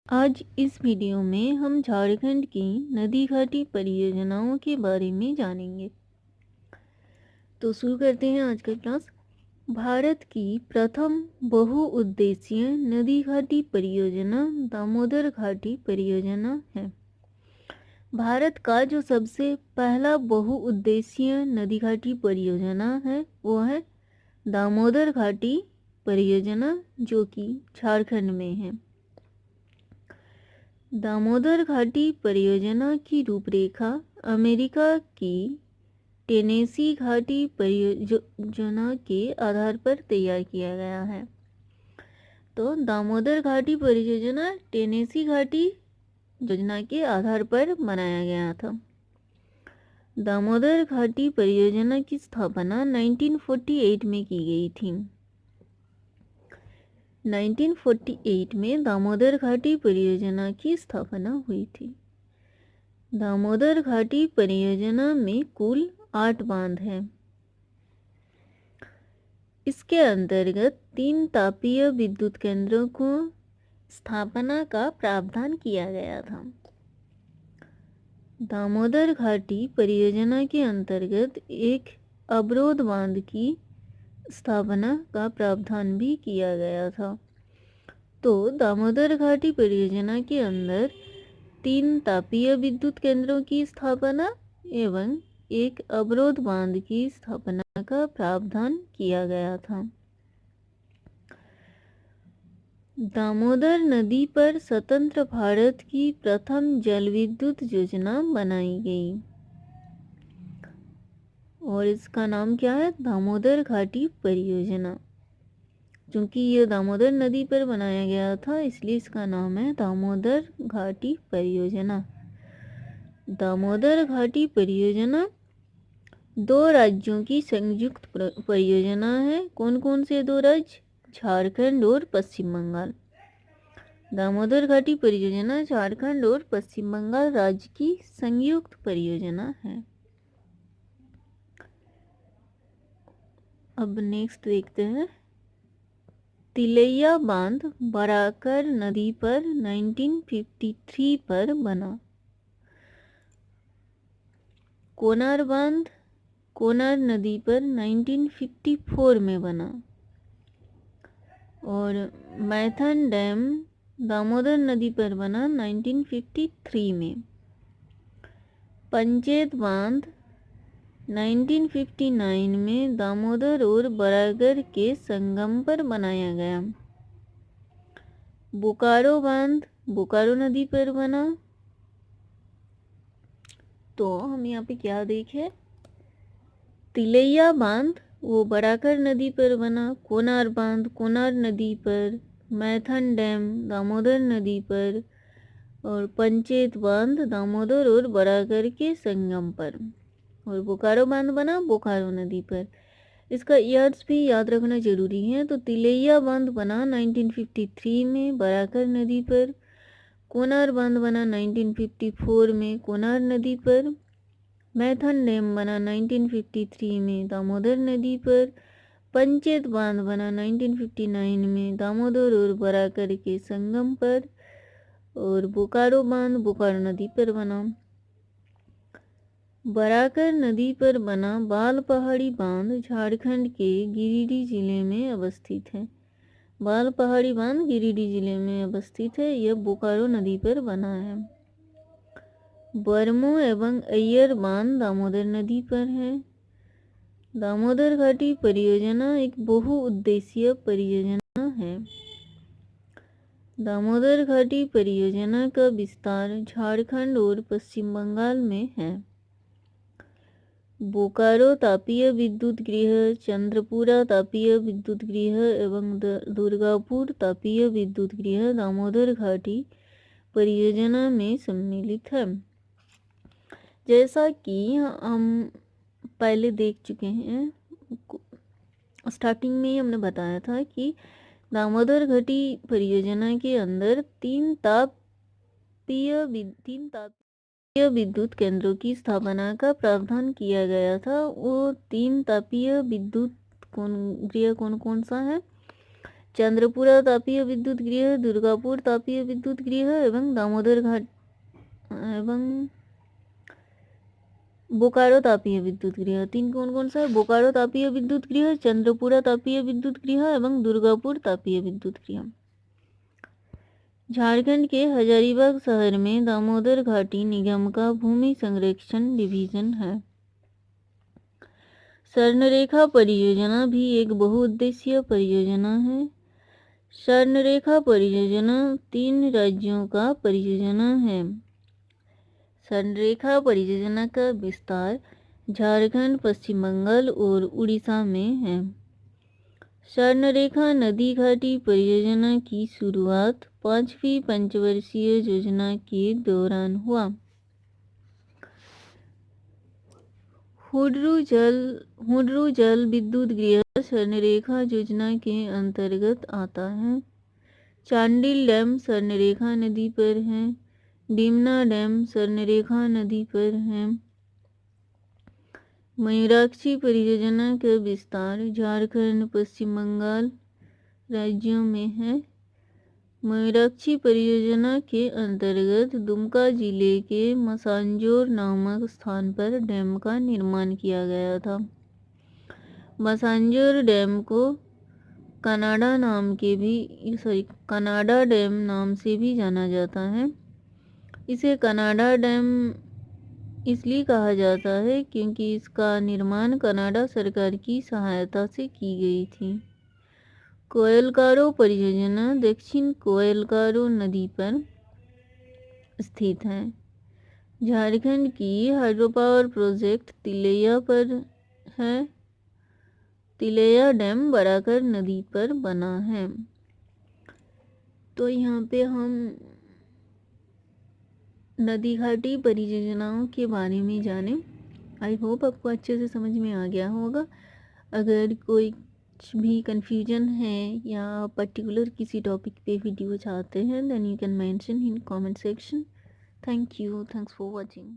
आज इस वीडियो में हम झारखंड की नदी घाटी परियोजनाओं के बारे में जानेंगे। तो शुरू करते हैं आज का क्लास। भारत की प्रथम बहुउद्देशीय नदी घाटी परियोजना दामोदर घाटी परियोजना है। भारत का जो सबसे पहला बहुउद्देशीय नदी घाटी परियोजना है वो है दामोदर घाटी परियोजना, जो कि झारखंड में है। दामोदर घाटी परियोजना की रूपरेखा अमेरिका की टेनेसी घाटी परियोजना के आधार पर तैयार किया गया है। तो दामोदर घाटी परियोजना टेनेसी घाटी योजना के आधार पर बनाया गया था। दामोदर घाटी परियोजना की स्थापना 1948 में की गई थी। 1948 में दामोदर घाटी परियोजना की स्थापना हुई थी। दामोदर घाटी परियोजना में कुल 8 बांध हैं। इसके अंतर्गत 3 तापीय विद्युत केंद्रों को स्थापना का प्रावधान किया गया था। दामोदर घाटी परियोजना के अंतर्गत एक अवरोध बांध की स्थापना का प्रावधान भी किया गया था। तो दामोदर घाटी परियोजना के अंदर 3 तापीय विद्युत केंद्रों की स्थापना एवं एक अवरोध बांध की स्थापना का प्रावधान किया गया था। दामोदर नदी पर स्वतंत्र भारत की प्रथम जल विद्युत योजना बनाई गई और इसका नाम क्या है? दामोदर घाटी परियोजना। क्योंकि यह दामोदर नदी पर बनाया गया था, इसलिए इसका नाम है दामोदर घाटी परियोजना। दामोदर घाटी परियोजना 2 राज्यों की संयुक्त परियोजना है। कौन कौन से 2 राज्य? झारखंड और पश्चिम बंगाल। दामोदर घाटी परियोजना झारखंड और पश्चिम बंगाल राज्य की संयुक्त परियोजना है। अब नेक्स्ट देखते हैं। तिलैया बांध बराकर नदी पर 1953 पर बना। कोनार बांध कोनार नदी पर 1954 में बना और मैथन डैम दामोदर नदी पर बना 1953 में। पंचेत बांध 1959 में दामोदर और बराकर के संगम पर बनाया गया। बोकारो बांध बोकारो नदी पर बना। तो हम यहाँ पे क्या देखें? तिलैया बांध वो बराकर नदी पर बना। कोनार बांध कोनार नदी पर। मैथन डैम दामोदर नदी पर। और पंचेत बांध दामोदर और बराकर के संगम पर। और बोकारो बांध बना बोकारो नदी पर। इसका ईयर्स भी याद रखना जरूरी है। तो तिलैया बांध बना 1953 में बराकर नदी पर। कोनार बांध बना 1954 में कोनार नदी पर। मैथन डैम बना 1953 में दामोदर नदी पर। पंचेत बांध बना 1959 में दामोदर और बराकर के संगम पर। और बोकारो बांध बोकारो नदी पर बना। बराकर नदी पर बना बाल पहाड़ी बांध झारखंड के गिरिडीह जिले में अवस्थित है। बाल पहाड़ी बांध गिरिडीह जिले में अवस्थित है। यह बोकारो नदी पर बना है। बरमो एवं अय्यर बांध दामोदर नदी पर है। दामोदर घाटी परियोजना एक बहुउद्देशीय परियोजना है। दामोदर घाटी परियोजना का विस्तार झारखंड और पश्चिम बंगाल में है। बोकारो तापीय विद्युत गृह, चंद्रपुरा तापीय विद्युत गृह एवं दुर्गापुर तापीय विद्युत गृह दामोदर घाटी परियोजना में सम्मिलित है। जैसा कि हम पहले देख चुके हैं, स्टार्टिंग में ही हमने बताया था कि दामोदर घाटी परियोजना के अंदर 3 तापीय विद्युत केंद्रों की स्थापना का प्रावधान किया गया था। वो 3 तापीय विद्युत गृह कौन कौन सा है? चंद्रपुरा तापीय विद्युत गृह, दुर्गापुर तापीय विद्युत गृह एवं दामोदर घाट एवं बोकारो तापीय विद्युत गृह। 3 कौन कौन सा है? बोकारो तापीय विद्युत गृह, चंद्रपुरा तापीय विद्युत गृह एवं दुर्गापुर तापीय विद्युत गृह। झारखंड के हजारीबाग शहर में दामोदर घाटी निगम का भूमि संरक्षण डिवीजन है। स्वर्णरेखा परियोजना भी एक बहुउद्देशीय परियोजना है। स्वर्णरेखा परियोजना 3 राज्यों का परियोजना है। स्वर्णरेखा परियोजना का विस्तार झारखंड, पश्चिम बंगाल और उड़ीसा में है। स्वर्णरेखा नदी घाटी परियोजना की शुरुआत 5वीं पंचवर्षीय योजना के दौरान हुआ। हुड्रू जल विद्युत गृह स्वर्णरेखा योजना के अंतर्गत आता है। चांडिल डैम स्वर्णरेखा नदी पर है। डिमना डैम स्वर्णरेखा नदी पर है। मयूराक्षी परियोजना का विस्तार झारखंड, पश्चिम बंगाल राज्यों में है। मयूराक्षी परियोजना के अंतर्गत दुमका जिले के मसांजोर नामक स्थान पर डैम का निर्माण किया गया था। मसांजोर डैम को कनाडा डैम नाम से भी जाना जाता है। इसे कनाडा डैम इसलिए कहा जाता है क्योंकि इसका निर्माण कनाडा सरकार की सहायता से की गई थी। कोयलकारो परियोजना दक्षिण कोयलकारो नदी पर स्थित है। झारखंड की हाइड्रो पावर प्रोजेक्ट तिलैया पर है। तिलैया डैम बराकर नदी पर बना है। तो यहाँ पे हम नदी घाटी परियोजनाओं के बारे में जाने। आई होप आपको अच्छे से समझ में आ गया होगा। अगर कोई भी कन्फ्यूजन है या पर्टिकुलर किसी टॉपिक पे वीडियो चाहते हैं then you can mention in comment section. Thank you, thanks for watching.